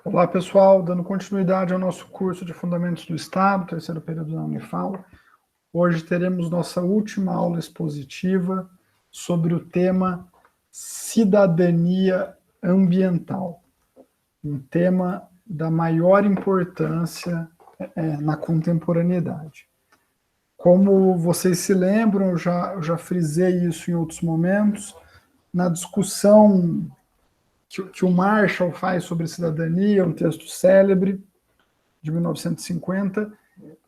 Olá, pessoal, dando continuidade ao nosso curso de Fundamentos do Estado, terceiro período da Unifal. Hoje teremos nossa última aula expositiva sobre o tema cidadania ambiental, um tema da maior importância na contemporaneidade. Como vocês se lembram, eu já frisei isso em outros momentos, na discussão que o Marshall faz sobre cidadania, um texto célebre de 1950,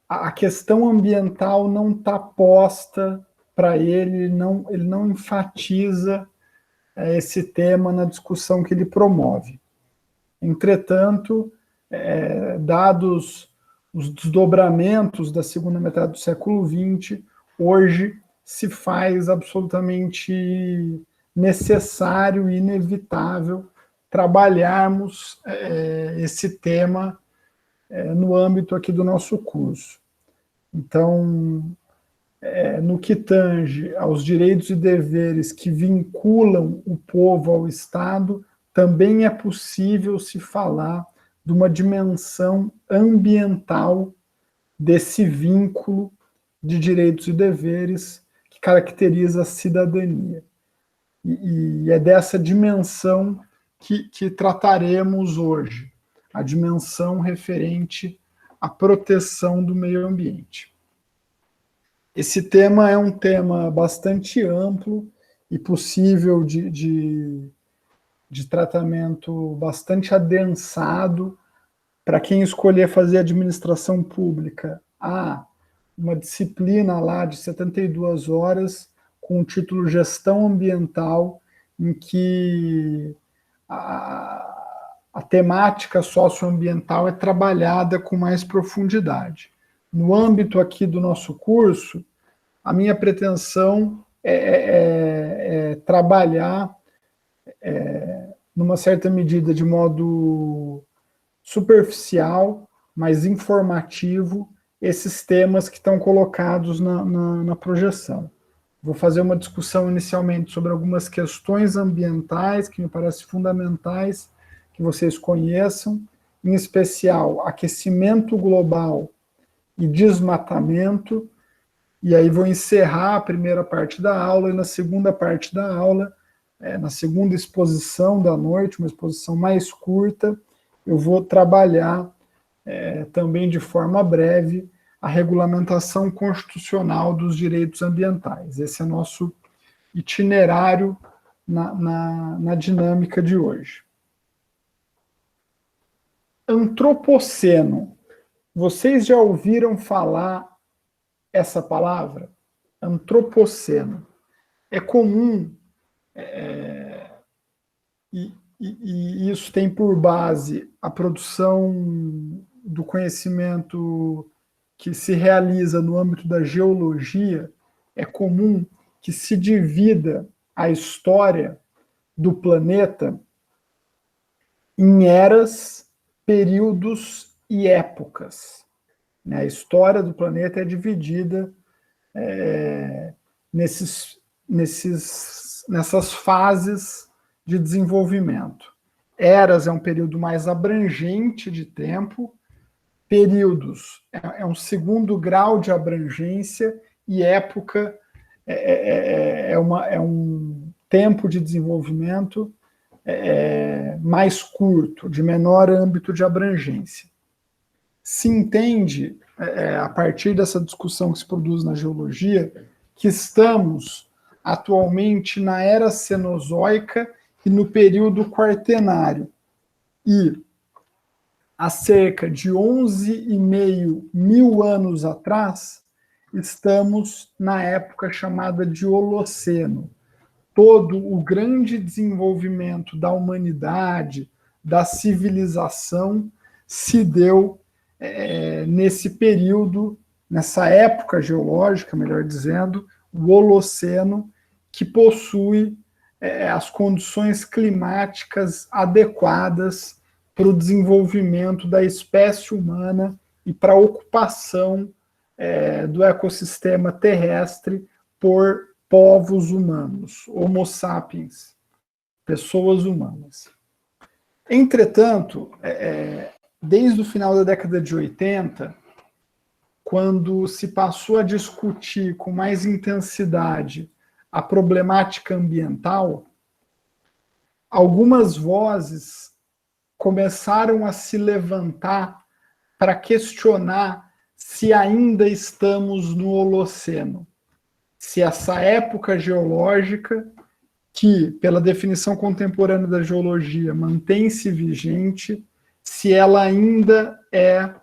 a questão ambiental não está posta para ele não enfatiza esse tema na discussão que ele promove. Entretanto, dados os desdobramentos da segunda metade do século XX, hoje se faz absolutamente necessário e inevitável trabalharmos esse tema no âmbito aqui do nosso curso. Então, no que tange aos direitos e deveres que vinculam o povo ao Estado, também é possível se falar de uma dimensão ambiental desse vínculo de direitos e deveres que caracteriza a cidadania. E é dessa dimensão que trataremos hoje, a dimensão referente à proteção do meio ambiente. Esse tema é um tema bastante amplo e possível de tratamento bastante adensado para quem escolher fazer administração pública. Há uma disciplina lá de 72 horas com o título Gestão Ambiental, em que a temática socioambiental é trabalhada com mais profundidade. No âmbito aqui do nosso curso, a minha pretensão é trabalhar, numa certa medida, de modo superficial, mas informativo, esses temas que estão colocados na projeção. Vou fazer uma discussão inicialmente sobre algumas questões ambientais que me parecem fundamentais que vocês conheçam, em especial aquecimento global e desmatamento, e aí vou encerrar a primeira parte da aula, e na segunda parte da aula, na segunda exposição da noite, uma exposição mais curta, eu vou trabalhar também de forma breve a regulamentação constitucional dos direitos ambientais. Esse é nosso itinerário na dinâmica de hoje. Antropoceno. Vocês já ouviram falar essa palavra? Antropoceno. É comum, e isso tem por base a produção do conhecimento que se realiza no âmbito da geologia, é comum que se divida a história do planeta em eras, períodos e épocas. A história do planeta é dividida nessas fases de desenvolvimento. Eras é um período mais abrangente de tempo, períodos é um segundo grau de abrangência, e época é um tempo de desenvolvimento mais curto, de menor âmbito de abrangência. Se entende, a partir dessa discussão que se produz na geologia, que estamos atualmente na era cenozoica e no período quaternário. E há cerca de 11,5 mil anos atrás, estamos na época chamada de Holoceno. Todo o grande desenvolvimento da humanidade, da civilização, se deu nesse período, nessa época geológica, melhor dizendo, o Holoceno, que possui as condições climáticas adequadas para o desenvolvimento da espécie humana e para a ocupação do ecossistema terrestre por povos humanos, homo sapiens, pessoas humanas. Entretanto, desde o final da década de 80, quando se passou a discutir com mais intensidade a problemática ambiental, algumas vozes começaram a se levantar para questionar se ainda estamos no Holoceno, se essa época geológica, que, pela definição contemporânea da geologia, mantém-se vigente, se ela ainda é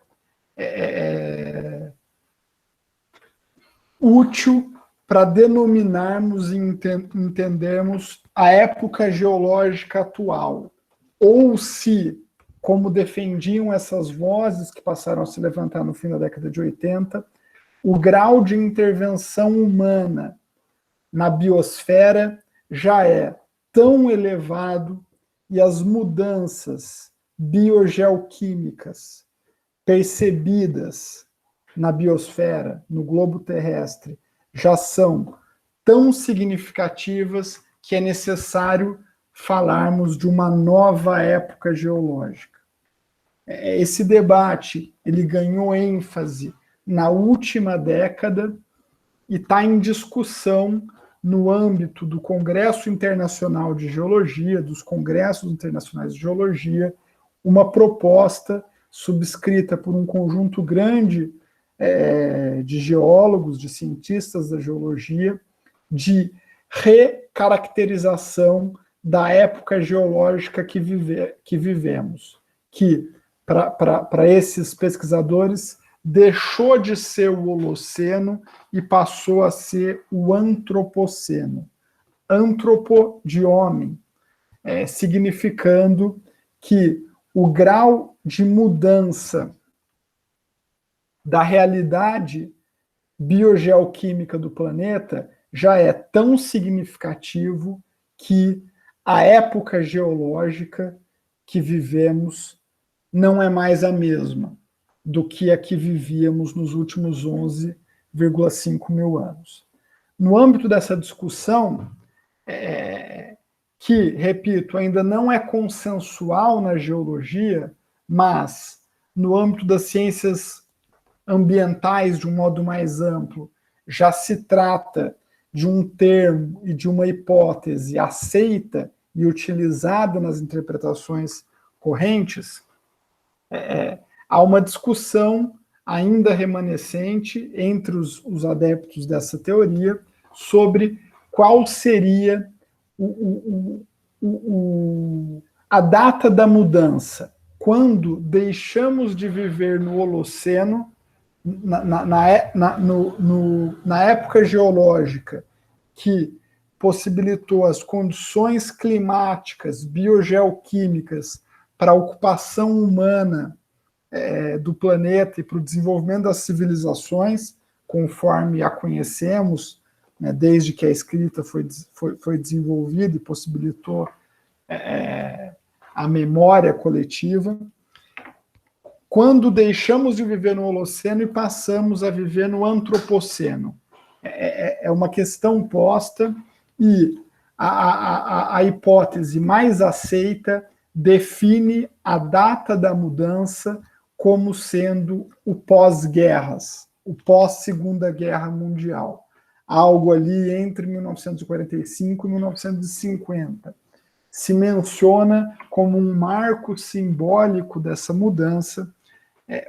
útil para denominarmos e entendermos a época geológica atual, ou se, como defendiam essas vozes que passaram a se levantar no fim da década de 80, o grau de intervenção humana na biosfera já é tão elevado e as mudanças biogeoquímicas percebidas na biosfera, no globo terrestre, já são tão significativas que é necessário falarmos de uma nova época geológica. Esse debate ele ganhou ênfase na última década e está em discussão no âmbito do Congresso Internacional de Geologia, dos Congressos Internacionais de Geologia, uma proposta subscrita por um conjunto grande de geólogos, de cientistas da geologia, de recaracterização da época geológica que vivemos, que, para esses pesquisadores, deixou de ser o Holoceno e passou a ser o Antropoceno. Antropo de homem, significando que o grau de mudança da realidade biogeoquímica do planeta já é tão significativo que a época geológica que vivemos não é mais a mesma do que a que vivíamos nos últimos 11,5 mil anos. No âmbito dessa discussão, que, repito, ainda não é consensual na geologia, mas no âmbito das ciências ambientais, de um modo mais amplo, já se trata de um termo e de uma hipótese aceita e utilizada nas interpretações correntes, há uma discussão ainda remanescente entre os adeptos dessa teoria sobre qual seria a data da mudança, quando deixamos de viver no Holoceno, na época geológica que possibilitou as condições climáticas, biogeoquímicas para a ocupação humana do planeta e para o desenvolvimento das civilizações, conforme a conhecemos, né, desde que a escrita foi desenvolvida e possibilitou a memória coletiva, quando deixamos de viver no Holoceno e passamos a viver no Antropoceno. É uma questão posta e a hipótese mais aceita define a data da mudança como sendo o pós-guerras, o pós-Segunda Guerra Mundial, algo ali entre 1945 e 1950. Se menciona como um marco simbólico dessa mudança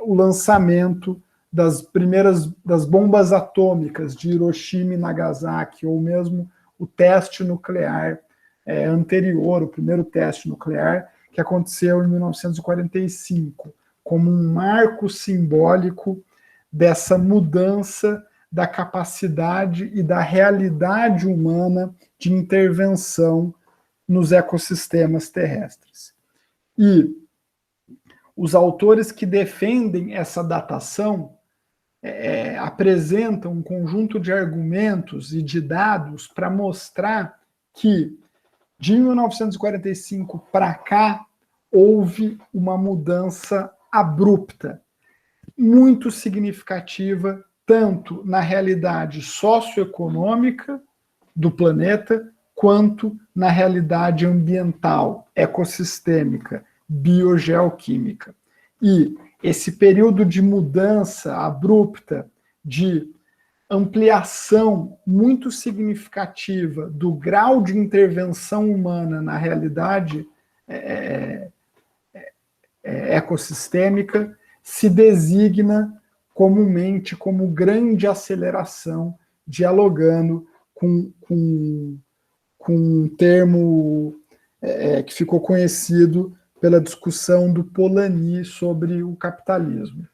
o lançamento das bombas atômicas de Hiroshima e Nagasaki, ou mesmo o teste nuclear anterior, o primeiro teste nuclear, que aconteceu em 1945, como um marco simbólico dessa mudança da capacidade e da realidade humana de intervenção nos ecossistemas terrestres. E os autores que defendem essa datação apresentam um conjunto de argumentos e de dados para mostrar que, de 1945 para cá, houve uma mudança abrupta, muito significativa, tanto na realidade socioeconômica do planeta, quanto na realidade ambiental, ecossistêmica, biogeoquímica. E esse período de mudança abrupta, de ampliação muito significativa do grau de intervenção humana na realidade ecossistêmica, se designa comumente como grande aceleração, dialogando com um termo que ficou conhecido pela discussão do Polanyi sobre o capitalismo.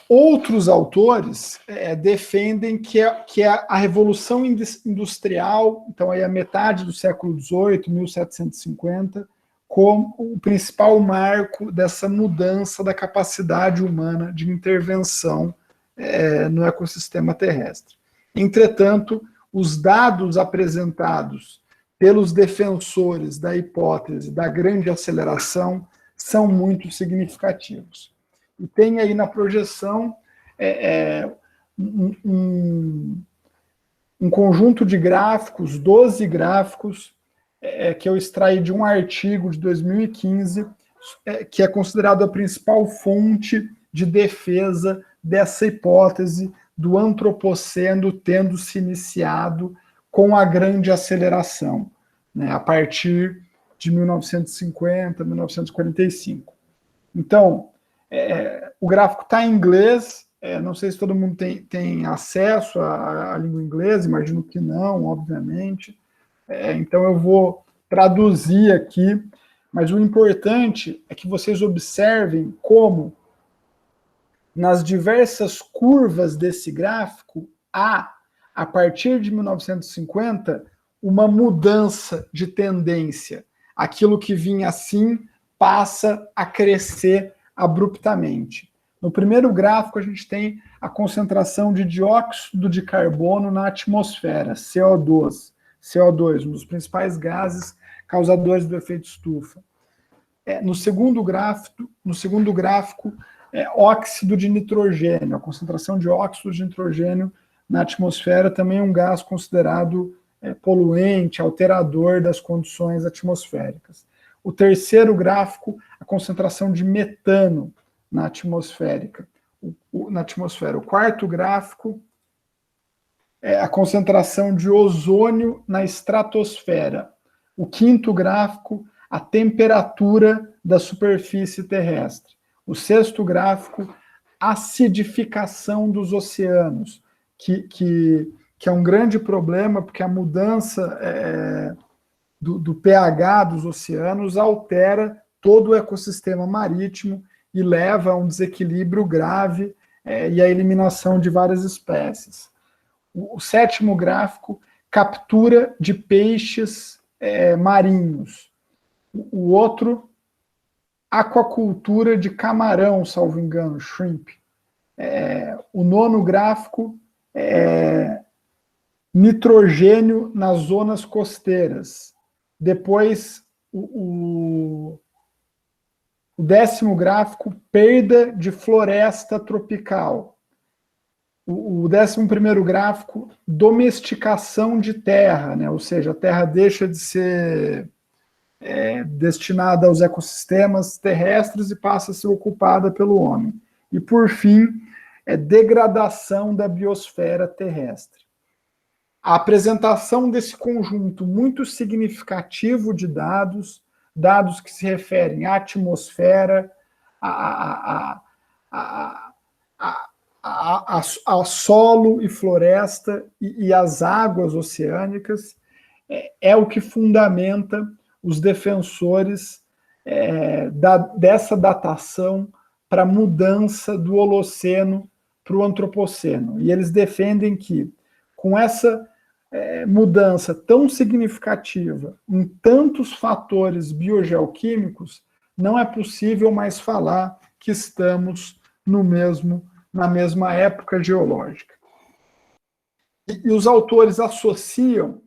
Outros autores defendem que a Revolução Industrial, então aí a metade do século XVIII, 1750, como o principal marco dessa mudança da capacidade humana de intervenção no ecossistema terrestre. Entretanto, os dados apresentados pelos defensores da hipótese da grande aceleração são muito significativos. E tem aí na projeção um conjunto de gráficos, 12 gráficos, que eu extraí de um artigo de 2015, que é considerado a principal fonte de defesa dessa hipótese do antropoceno tendo se iniciado com a grande aceleração, né, a partir de 1950, 1945. Então, o gráfico está em inglês, não sei se todo mundo tem acesso à língua inglesa, imagino que não, obviamente. Então eu vou traduzir aqui, mas o importante é que vocês observem como, nas diversas curvas desse gráfico, há, a partir de 1950, uma mudança de tendência. Aquilo que vinha assim passa a crescer abruptamente. No primeiro gráfico, a gente tem a concentração de dióxido de carbono na atmosfera, CO2. CO2, um dos principais gases causadores do efeito estufa. No segundo gráfico, óxido de nitrogênio. A concentração de óxido de nitrogênio na atmosfera também é um gás considerado poluente, alterador das condições atmosféricas. O terceiro gráfico, a concentração de metano na atmosfera. O quarto gráfico é a concentração de ozônio na estratosfera. O quinto gráfico, a temperatura da superfície terrestre. O sexto gráfico, acidificação dos oceanos, que é um grande problema, porque a mudança do pH dos oceanos altera todo o ecossistema marítimo e leva a um desequilíbrio grave e a eliminação de várias espécies. O sétimo gráfico, captura de peixes marinhos. O outro, aquacultura de camarão, salvo engano, shrimp. O nono gráfico, nitrogênio nas zonas costeiras. Depois, o décimo gráfico, perda de floresta tropical. O 11º gráfico, domesticação de terra, né? Ou seja, a terra deixa de ser destinada aos ecossistemas terrestres e passa a ser ocupada pelo homem. E, por fim, degradação da biosfera terrestre. A apresentação desse conjunto muito significativo de dados que se referem à atmosfera, a solo e floresta e as águas oceânicas, é o que fundamenta os defensores dessa datação para a mudança do Holoceno para o Antropoceno. E eles defendem que, com essa mudança tão significativa em tantos fatores biogeoquímicos, não é possível mais falar que estamos na mesma época geológica. E os autores associam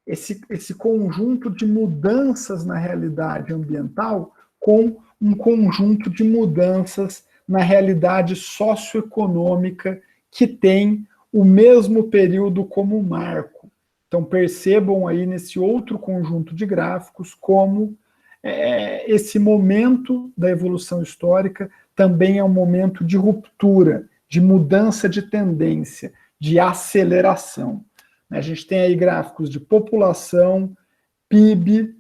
esse conjunto de mudanças na realidade ambiental com um conjunto de mudanças na realidade socioeconômica que tem o mesmo período como marco. Então percebam aí nesse outro conjunto de gráficos como esse momento da evolução histórica também é um momento de ruptura, de mudança de tendência, de aceleração. A gente tem aí gráficos de população, PIB,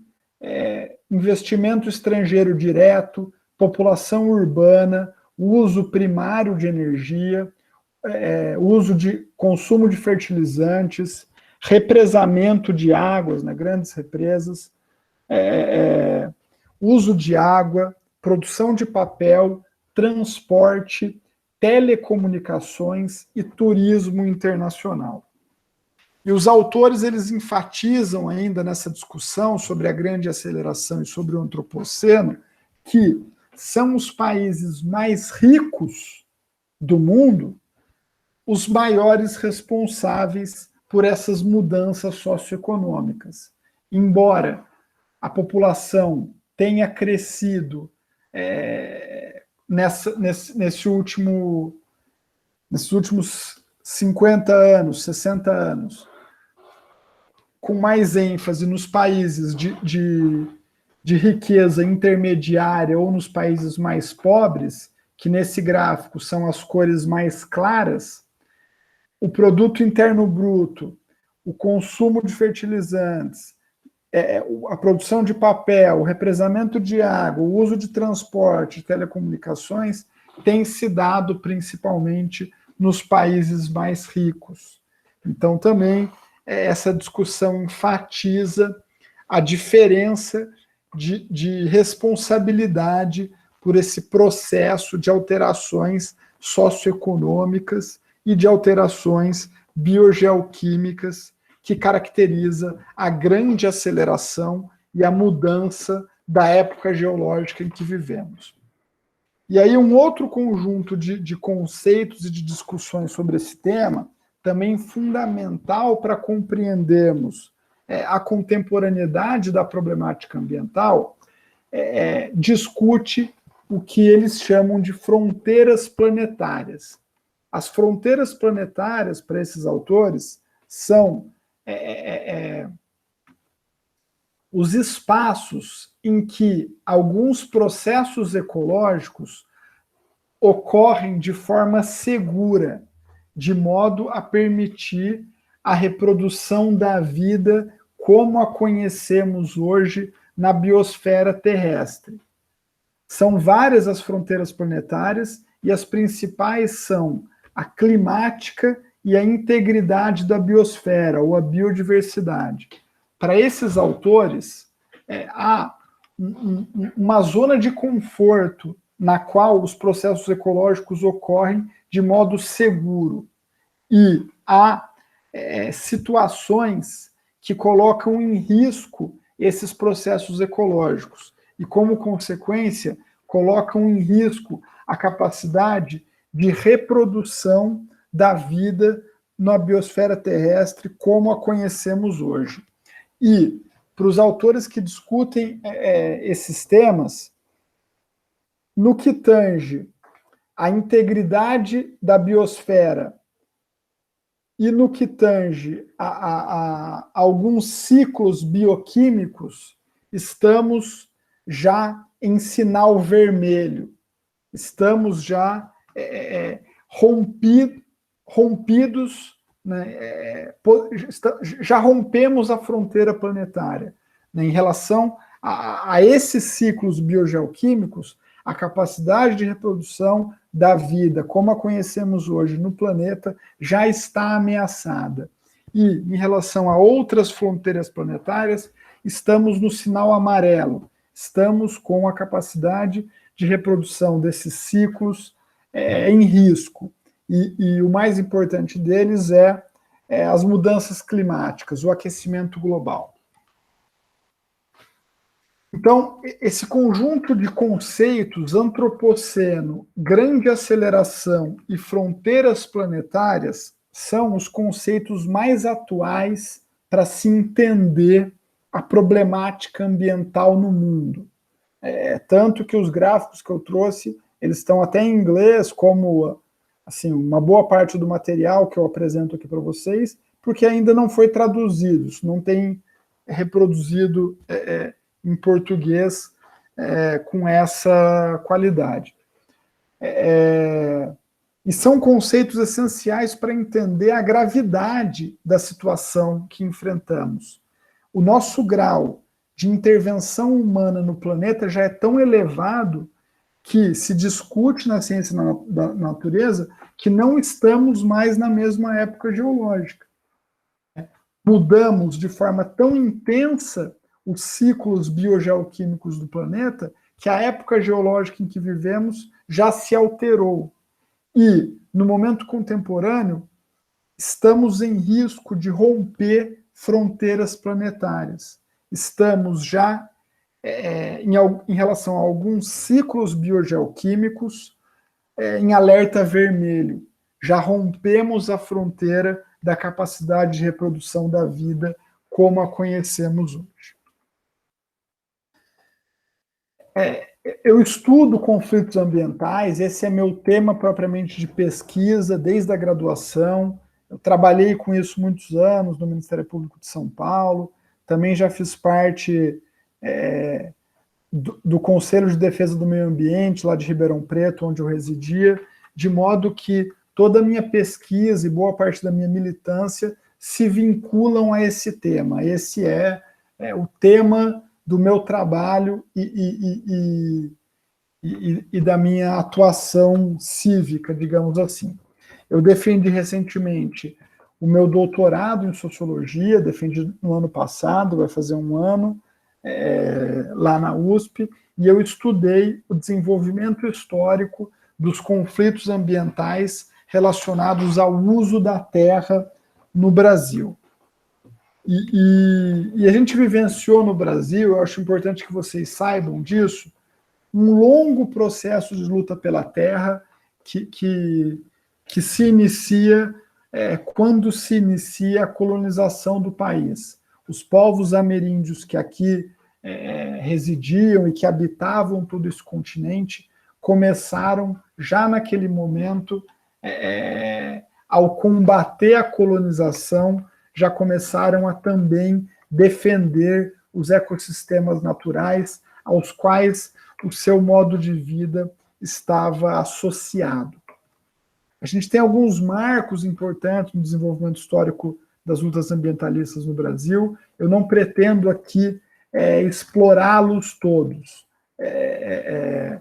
investimento estrangeiro direto, população urbana, uso primário de energia, uso de consumo de fertilizantes, represamento de águas, né, grandes represas, uso de água, produção de papel, transporte, telecomunicações e turismo internacional. E os autores, eles enfatizam ainda nessa discussão sobre a grande aceleração e sobre o antropoceno, que são os países mais ricos do mundo os maiores responsáveis por essas mudanças socioeconômicas. Embora a população tenha crescido nesses últimos 50 anos, 60 anos, com mais ênfase nos países de riqueza intermediária ou nos países mais pobres, que nesse gráfico são as cores mais claras, o produto interno bruto, o consumo de fertilizantes, a produção de papel, o represamento de água, o uso de transporte, de telecomunicações, tem se dado principalmente nos países mais ricos. Então, também, essa discussão enfatiza a diferença de responsabilidade por esse processo de alterações socioeconômicas e de alterações biogeoquímicas que caracteriza a grande aceleração e a mudança da época geológica em que vivemos. E aí um outro conjunto de conceitos e de discussões sobre esse tema, também fundamental para compreendermos a contemporaneidade da problemática ambiental, discute o que eles chamam de fronteiras planetárias. As fronteiras planetárias, para esses autores, são os espaços em que alguns processos ecológicos ocorrem de forma segura, de modo a permitir a reprodução da vida como a conhecemos hoje na biosfera terrestre. São várias as fronteiras planetárias e as principais são a climática e a integridade da biosfera, ou a biodiversidade. Para esses autores, há uma zona de conforto na qual os processos ecológicos ocorrem de modo seguro. E há situações que colocam em risco esses processos ecológicos e, como consequência, colocam em risco a capacidade de reprodução da vida na biosfera terrestre como a conhecemos hoje. E, para os autores que discutem esses temas, no que tange a integridade da biosfera e no que tange a alguns ciclos bioquímicos, estamos já em sinal vermelho, estamos já rompidos, né, já rompemos a fronteira planetária. Né, em relação a esses ciclos biogeoquímicos, a capacidade de reprodução da vida, como a conhecemos hoje no planeta, já está ameaçada. E, em relação a outras fronteiras planetárias, estamos no sinal amarelo, estamos com a capacidade de reprodução desses ciclos em risco. E o mais importante deles as mudanças climáticas, o aquecimento global. Então, esse conjunto de conceitos, antropoceno, grande aceleração e fronteiras planetárias, são os conceitos mais atuais para se entender a problemática ambiental no mundo. Tanto que os gráficos que eu trouxe, eles estão até em inglês, como assim, uma boa parte do material que eu apresento aqui para vocês, porque ainda não foi traduzido, isso não tem reproduzido em português com essa qualidade. E são conceitos essenciais para entender a gravidade da situação que enfrentamos. O nosso grau de intervenção humana no planeta já é tão elevado que se discute na ciência da natureza que não estamos mais na mesma época geológica. Mudamos de forma tão intensa os ciclos biogeoquímicos do planeta que a época geológica em que vivemos já se alterou. E, no momento contemporâneo, estamos em risco de romper fronteiras planetárias. Estamos já, em relação a alguns ciclos biogeoquímicos, em alerta vermelho. Já rompemos a fronteira da capacidade de reprodução da vida como a conhecemos hoje. Eu estudo conflitos ambientais, esse é meu tema propriamente de pesquisa desde a graduação. Eu trabalhei com isso muitos anos no Ministério Público de São Paulo, também já fiz parte do Conselho de Defesa do Meio Ambiente, lá de Ribeirão Preto, onde eu residia, de modo que toda a minha pesquisa e boa parte da minha militância se vinculam a esse tema. Esse é o tema do meu trabalho e da minha atuação cívica, digamos assim. Eu defendi recentemente o meu doutorado em sociologia, defendi no ano passado, vai fazer um ano, lá na USP, e eu estudei o desenvolvimento histórico dos conflitos ambientais relacionados ao uso da terra no Brasil. E a gente vivenciou no Brasil, eu acho importante que vocês saibam disso, um longo processo de luta pela terra que se inicia quando se inicia a colonização do país. Os povos ameríndios que aqui residiam e que habitavam todo esse continente começaram, já naquele momento, ao combater a colonização, já começaram a também defender os ecossistemas naturais aos quais o seu modo de vida estava associado. A gente tem alguns marcos importantes no desenvolvimento histórico das lutas ambientalistas no Brasil. Eu não pretendo aqui explorá-los todos.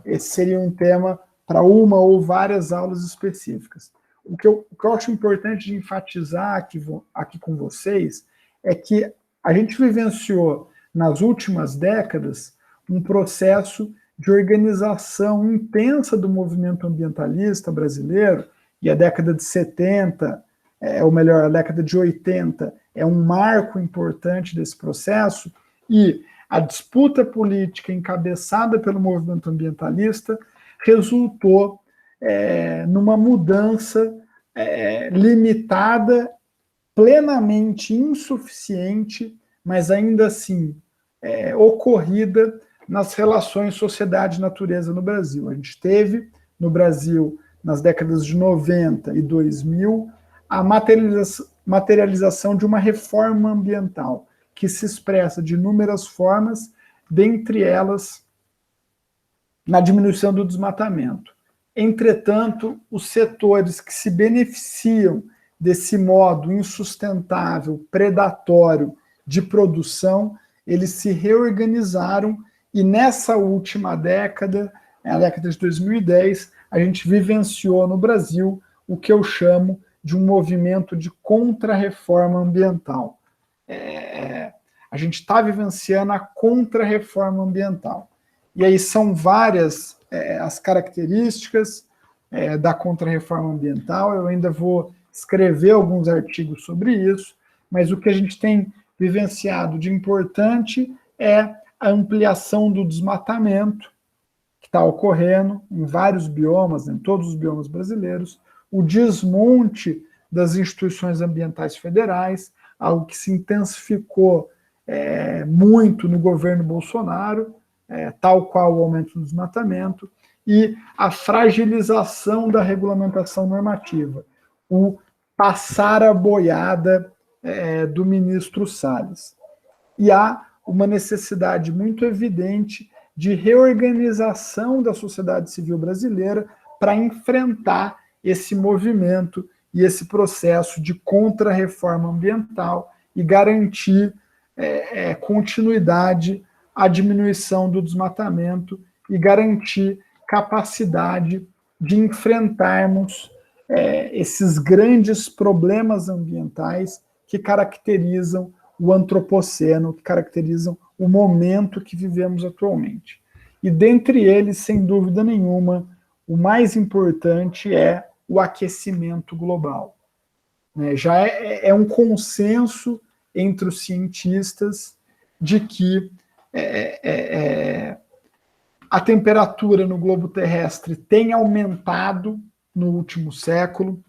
Esse seria um tema para uma ou várias aulas específicas. O que eu acho importante de enfatizar aqui com vocês é que a gente vivenciou, nas últimas décadas, um processo de organização intensa do movimento ambientalista brasileiro, e a década de 70, ou melhor, a década de 80, é um marco importante desse processo, e a disputa política encabeçada pelo movimento ambientalista resultou numa mudança limitada, plenamente insuficiente, mas ainda assim ocorrida nas relações sociedade-natureza no Brasil. A gente teve, no Brasil, nas décadas de 90 e 2000, a materialização de uma reforma ambiental, que se expressa de inúmeras formas, dentre elas na diminuição do desmatamento. Entretanto, os setores que se beneficiam desse modo insustentável, predatório de produção, eles se reorganizaram e nessa última década, a década de 2010, a gente vivenciou no Brasil o que eu chamo de um movimento de contra-reforma ambiental. A gente está vivenciando a contra-reforma ambiental. E aí são várias as características da contra-reforma ambiental. Eu ainda vou escrever alguns artigos sobre isso, mas o que a gente tem vivenciado de importante é a ampliação do desmatamento, que está ocorrendo em vários biomas, em todos os biomas brasileiros, o desmonte das instituições ambientais federais, algo que se intensificou muito no governo Bolsonaro, tal qual o aumento do desmatamento, e a fragilização da regulamentação normativa, o passar a boiada do ministro Salles. E há uma necessidade muito evidente de reorganização da sociedade civil brasileira para enfrentar esse movimento e esse processo de contra-reforma ambiental e garantir continuidade à diminuição do desmatamento e garantir capacidade de enfrentarmos esses grandes problemas ambientais que caracterizam o antropoceno, que caracterizam o momento que vivemos atualmente. E dentre eles, sem dúvida nenhuma, o mais importante é o aquecimento global. Já é um consenso entre os cientistas de que a temperatura no globo terrestre tem aumentado no último século.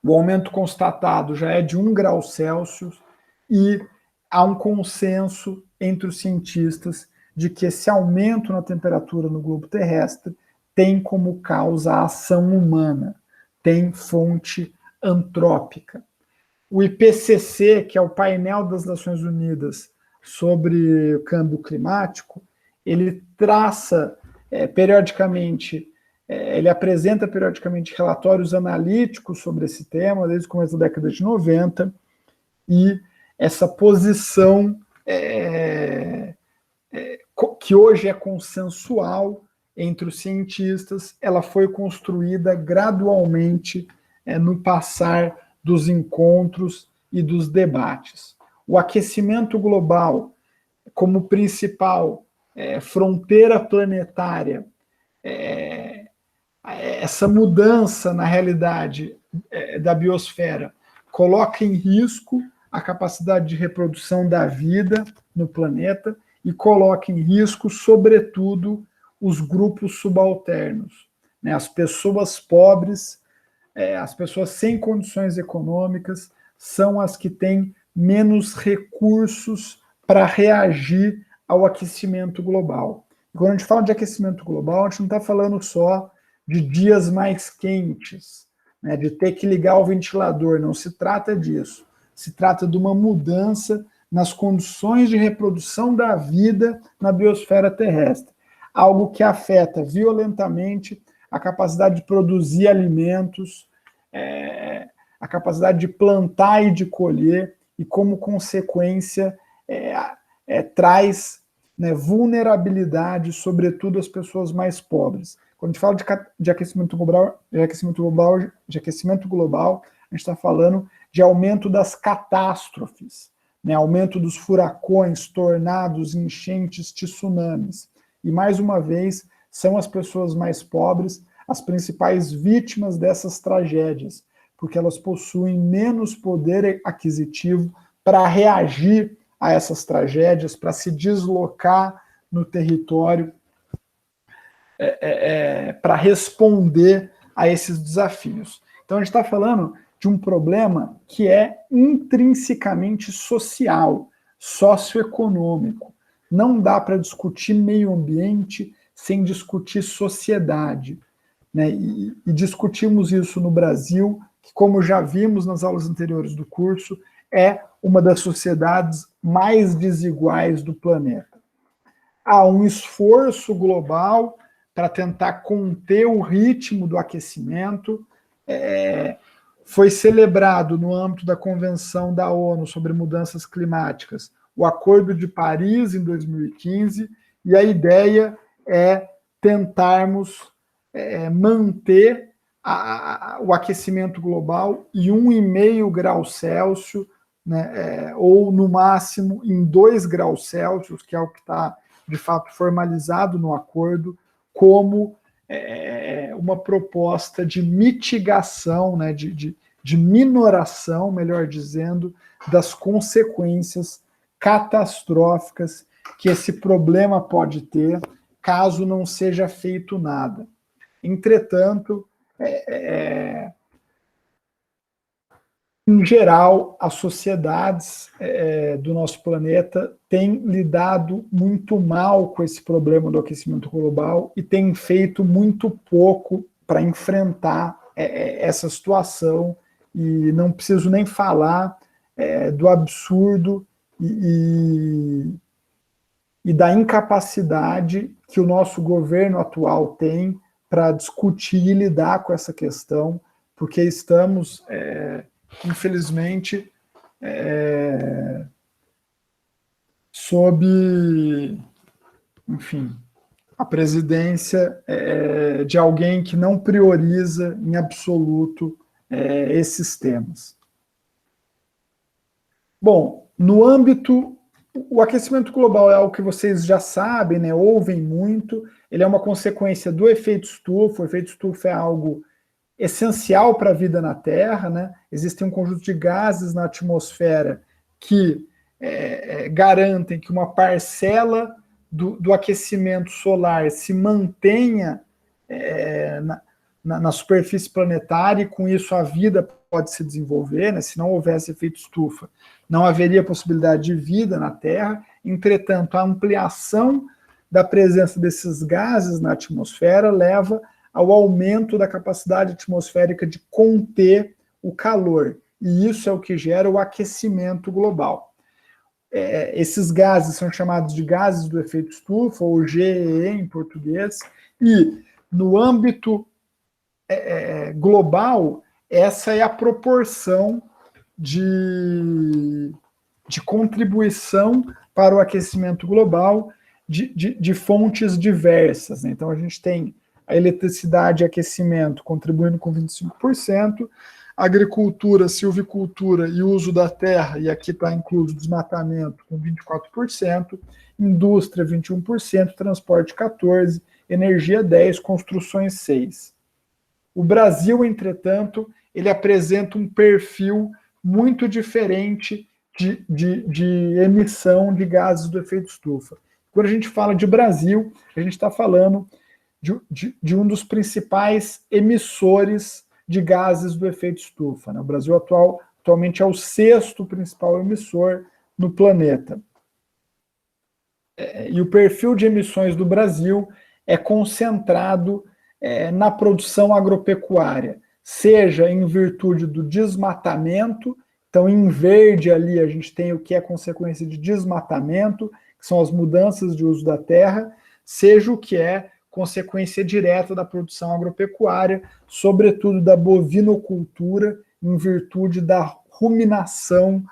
O aumento constatado já é de 1 grau Celsius e há um consenso entre os cientistas de que esse aumento na temperatura no globo terrestre tem como causa a ação humana, tem fonte antrópica. O IPCC, que é o painel das Nações Unidas sobre o câmbio climático, ele traça periodicamente, ele apresenta periodicamente relatórios analíticos sobre esse tema, desde o começo da década de 90, e essa posição que hoje é consensual entre os cientistas, ela foi construída gradualmente no passar dos encontros e dos debates. O aquecimento global, como principal fronteira planetária, essa mudança na realidade da biosfera coloca em risco a capacidade de reprodução da vida no planeta e coloca em risco, sobretudo, os grupos subalternos, as pessoas pobres, as pessoas sem condições econômicas, são as que têm menos recursos para reagir ao aquecimento global. E quando a gente fala de aquecimento global, a gente não está falando só de dias mais quentes, de ter que ligar o ventilador, não se trata disso. Se trata de uma mudança nas condições de reprodução da vida na biosfera terrestre, algo que afeta violentamente a capacidade de produzir alimentos, a capacidade de plantar e de colher, e como consequência traz vulnerabilidade, sobretudo às pessoas mais pobres. Quando a gente fala de aquecimento global, a gente está falando de aumento das catástrofes, aumento dos furacões, tornados, enchentes, tsunamis. E, mais uma vez, são as pessoas mais pobres as principais vítimas dessas tragédias, porque elas possuem menos poder aquisitivo para reagir a essas tragédias, para se deslocar no território, para responder a esses desafios. Então, a gente está falando de um problema que é intrinsecamente social, socioeconômico. Não dá para discutir meio ambiente sem discutir sociedade. E discutimos isso no Brasil, que, como já vimos nas aulas anteriores do curso, é uma das sociedades mais desiguais do planeta. Há um esforço global para tentar conter o ritmo do aquecimento. Foi celebrado, no âmbito da Convenção da ONU sobre Mudanças Climáticas, o Acordo de Paris, em 2015, e a ideia é tentarmos manter o aquecimento global em 1,5 graus Celsius, ou no máximo em 2 graus Celsius, que é o que está de fato formalizado no acordo, como uma proposta de mitigação, de minoração, melhor dizendo, das consequências catastróficas que esse problema pode ter caso não seja feito nada. Entretanto, em geral, as sociedades do nosso planeta têm lidado muito mal com esse problema do aquecimento global e têm feito muito pouco para enfrentar essa situação, e não preciso nem falar do absurdo e e da incapacidade que o nosso governo atual tem para discutir e lidar com essa questão, porque estamos, infelizmente, sob, enfim, a presidência de alguém que não prioriza em absoluto esses temas. Bom, no âmbito, o aquecimento global é algo que vocês já sabem, né, ouvem muito, ele é uma consequência do efeito estufa. O efeito estufa é algo essencial para a vida na Terra, né? Existem um conjunto de gases na atmosfera que garantem que uma parcela do aquecimento solar se mantenha na superfície planetária, e com isso a vida pode se desenvolver, né? Se não houvesse efeito estufa, não haveria possibilidade de vida na Terra. Entretanto, a ampliação da presença desses gases na atmosfera leva ao aumento da capacidade atmosférica de conter o calor, e isso é o que gera o aquecimento global. Esses gases são chamados de gases do efeito estufa, ou GEE em português, e no âmbito global, essa é a proporção de contribuição para o aquecimento global de fontes diversas, né? Então, a gente tem a eletricidade e aquecimento contribuindo com 25%, agricultura, silvicultura e uso da terra, e aqui está incluso desmatamento, com 24%, indústria, 21%, transporte, 14%, energia, 10%, construções, 6%. O Brasil, entretanto, ele apresenta um perfil muito diferente de emissão de gases do efeito estufa. Quando a gente fala de Brasil, a gente está falando de um dos emissores de gases do efeito estufa, né? O Brasil atualmente é o 6º principal emissor no planeta. E o perfil de emissões do Brasil é concentrado na produção agropecuária, seja em virtude do desmatamento. Então, em verde ali, a gente tem o que é consequência de desmatamento, que são as mudanças de uso da terra, seja o que é consequência direta da produção agropecuária, sobretudo da bovinocultura, em virtude da ruminação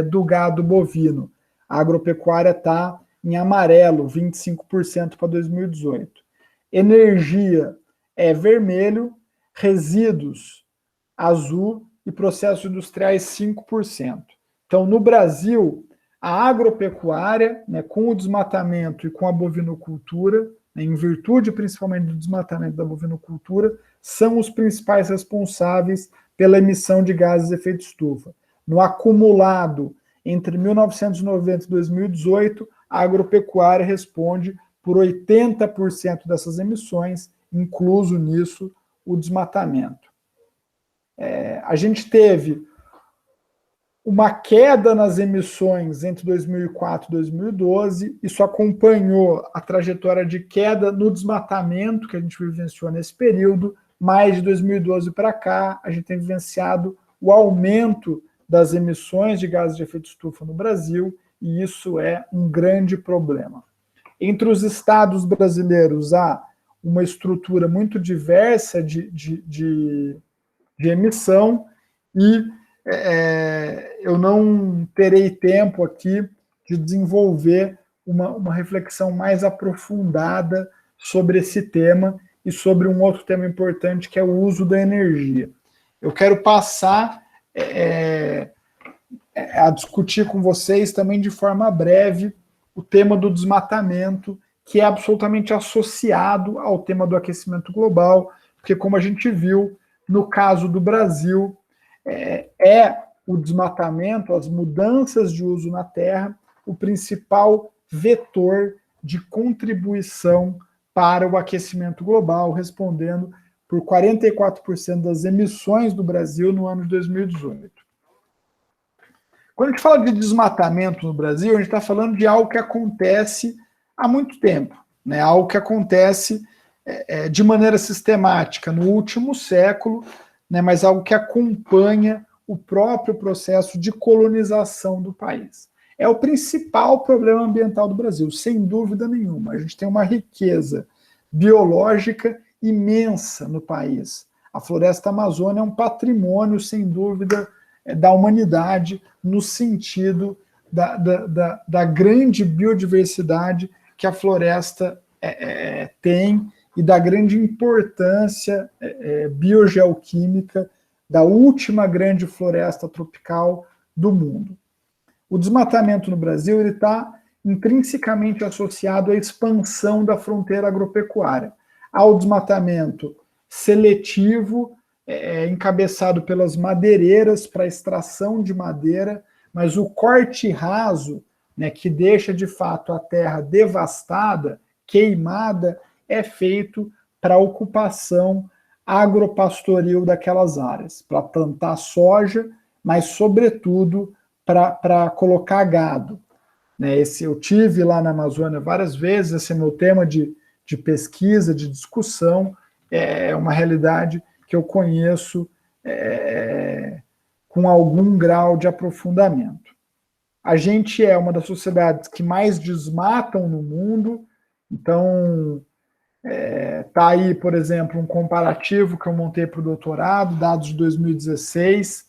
do gado bovino. A agropecuária está em amarelo, 25% para 2018. Energia é vermelho, resíduos azul e processos industriais 5%. Então, no Brasil, a agropecuária, né, com o desmatamento e com a bovinocultura, né, em virtude principalmente do desmatamento da bovinocultura, são os principais responsáveis pela emissão de gases de efeito estufa. No acumulado entre 1990 e 2018, a agropecuária responde por 80% dessas emissões, incluso nisso o desmatamento. A gente teve uma queda nas emissões entre 2004 e 2012, isso acompanhou a trajetória de queda no desmatamento que a gente vivenciou nesse período, mas de 2012 para cá, a gente tem vivenciado o aumento das emissões de gases de efeito estufa no Brasil, e isso é um grande problema. Entre os estados brasileiros, há uma estrutura muito diversa de emissão, e eu não terei tempo aqui de desenvolver uma reflexão mais aprofundada sobre esse tema e sobre um outro tema importante, que é o uso da energia. Eu quero passar a discutir com vocês também de forma breve o tema do desmatamento, que é absolutamente associado ao tema do aquecimento global, porque, como a gente viu, no caso do Brasil, o desmatamento, as mudanças de uso na terra, o principal vetor de contribuição para o aquecimento global, respondendo por 44% das emissões do Brasil no ano de 2018. Quando a gente fala de desmatamento no Brasil, a gente está falando de algo que acontece há muito tempo, né? Algo que acontece de maneira sistemática no último século, né? Mas algo que acompanha o próprio processo de colonização do país. é o principal problema ambiental do Brasil, sem dúvida nenhuma. A gente tem uma riqueza biológica imensa no país. A floresta amazônica é um patrimônio, sem dúvida, da humanidade, no sentido da grande biodiversidade que a floresta tem e da grande importância biogeoquímica da última grande floresta tropical do mundo. O desmatamento no Brasil está intrinsecamente associado à expansão da fronteira agropecuária, ao desmatamento seletivo, encabeçado pelas madeireiras para extração de madeira, mas o corte raso, né, que deixa de fato a terra devastada, queimada, é feito para a ocupação agropastoril daquelas áreas, para plantar soja, mas sobretudo para colocar gado. Né, eu tive lá na Amazônia várias vezes, esse é meu tema de pesquisa, de discussão, é uma realidade que eu conheço com algum grau de aprofundamento. A gente é uma das sociedades que mais desmatam no mundo, então tá aí, por exemplo, um comparativo que eu montei para o doutorado, dados de 2016,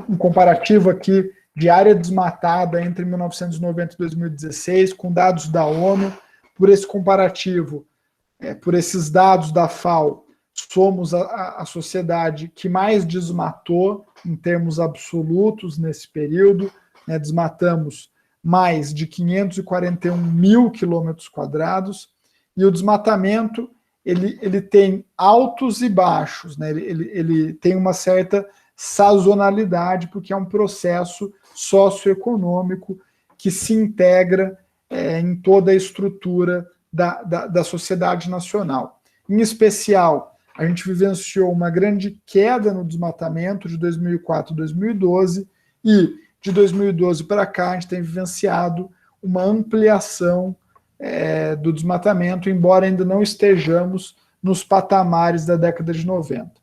um comparativo aqui de área desmatada entre 1990 e 2016, com dados da ONU. Por esse comparativo, por esses dados da FAO, somos a sociedade que mais desmatou em termos absolutos nesse período, né, desmatamos mais de 541 mil quilômetros quadrados, e o desmatamento ele tem altos e baixos, né, ele tem uma certa sazonalidade, porque é um processo socioeconômico que se integra em toda a estrutura da sociedade nacional. Em especial, a gente vivenciou uma grande queda no desmatamento de 2004 a 2012, e de 2012 para cá a gente tem vivenciado uma ampliação do desmatamento, embora ainda não estejamos nos patamares da década de 90.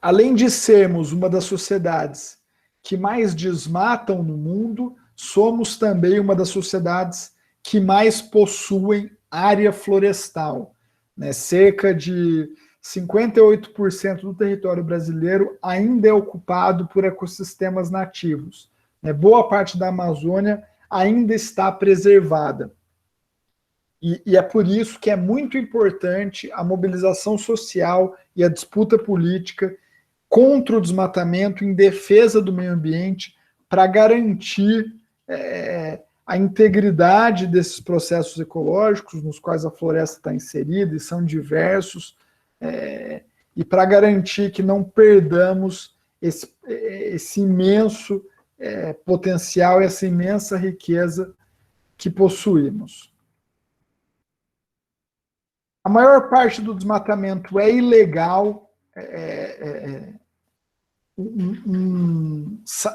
Além de sermos uma das sociedades que mais desmatam no mundo, somos também uma das sociedades que mais possuem área florestal. Né? Cerca de 58% do território brasileiro ainda é ocupado por ecossistemas nativos. Né? Boa parte da Amazônia ainda está preservada. E é por isso que é muito importante a mobilização social e a disputa política contra o desmatamento, em defesa do meio ambiente, para garantir a integridade desses processos ecológicos, nos quais a floresta está inserida, e são diversos, e para garantir que não perdamos esse imenso potencial, essa imensa riqueza que possuímos. A maior parte do desmatamento é ilegal.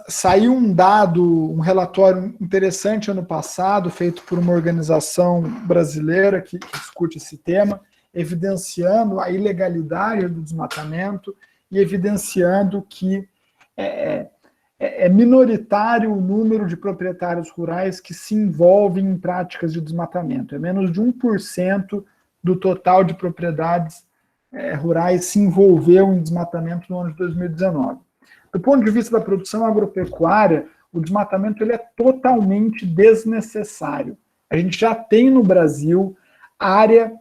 Saiu um dado, um relatório interessante ano passado, feito por uma organização brasileira que discute esse tema, evidenciando a ilegalidade do desmatamento e evidenciando que é minoritário o número de proprietários rurais que se envolvem em práticas de desmatamento. É menos de 1% do total de propriedades rurais se envolveu em desmatamento no ano de 2019. Do ponto de vista da produção agropecuária, o desmatamento ele é totalmente desnecessário. A gente já tem no Brasil área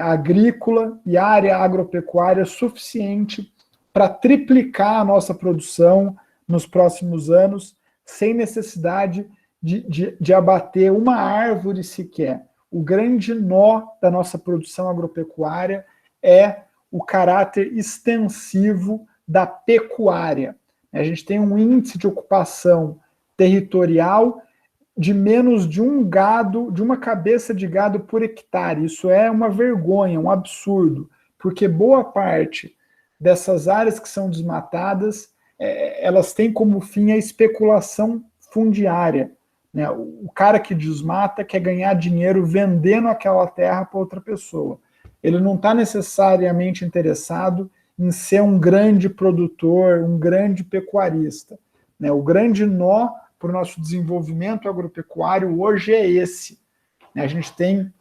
agrícola e área agropecuária suficiente para triplicar a nossa produção nos próximos anos, sem necessidade de abater uma árvore sequer. O grande nó da nossa produção agropecuária é o caráter extensivo da pecuária. A gente tem um índice de ocupação territorial de menos de uma cabeça de gado por hectare. Isso é uma vergonha, um absurdo, porque boa parte dessas áreas que são desmatadas, elas têm como fim a especulação fundiária. Né? O cara que desmata quer ganhar dinheiro vendendo aquela terra para outra pessoa. ele não está necessariamente interessado em ser um grande produtor, um grande pecuarista, né? O grande nó para o nosso desenvolvimento agropecuário hoje é esse, né? A gente tem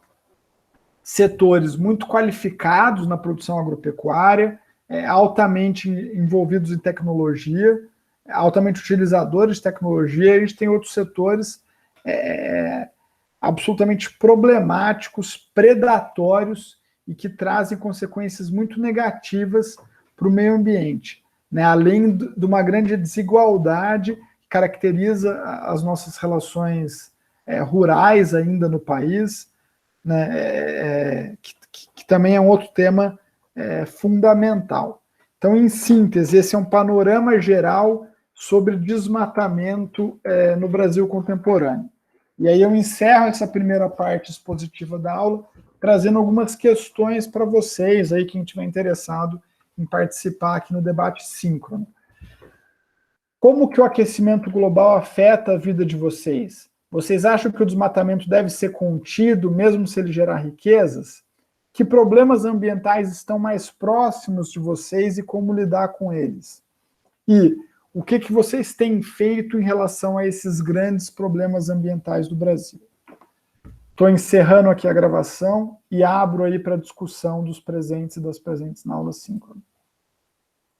setores muito qualificados na produção agropecuária, altamente envolvidos em tecnologia, altamente utilizadores de tecnologia, e a gente tem outros setores absolutamente problemáticos, predatórios e que trazem consequências muito negativas para o meio ambiente, né? Além de uma grande desigualdade que caracteriza as nossas relações rurais ainda no país, né? Que também é um outro tema fundamental. Então, em síntese, esse é um panorama geral sobre desmatamento no Brasil contemporâneo. E aí eu encerro essa primeira parte expositiva da aula, trazendo algumas questões para vocês, aí, quem estiver interessado em participar aqui no debate síncrono. Como que o aquecimento global afeta a vida de vocês? Vocês acham que o desmatamento deve ser contido, mesmo se ele gerar riquezas? Que problemas ambientais estão mais próximos de vocês e como lidar com eles? E o que vocês têm feito em relação a esses grandes problemas ambientais do Brasil? Estou encerrando aqui a gravação e abro aí para discussão dos presentes e das presentes na aula síncrona.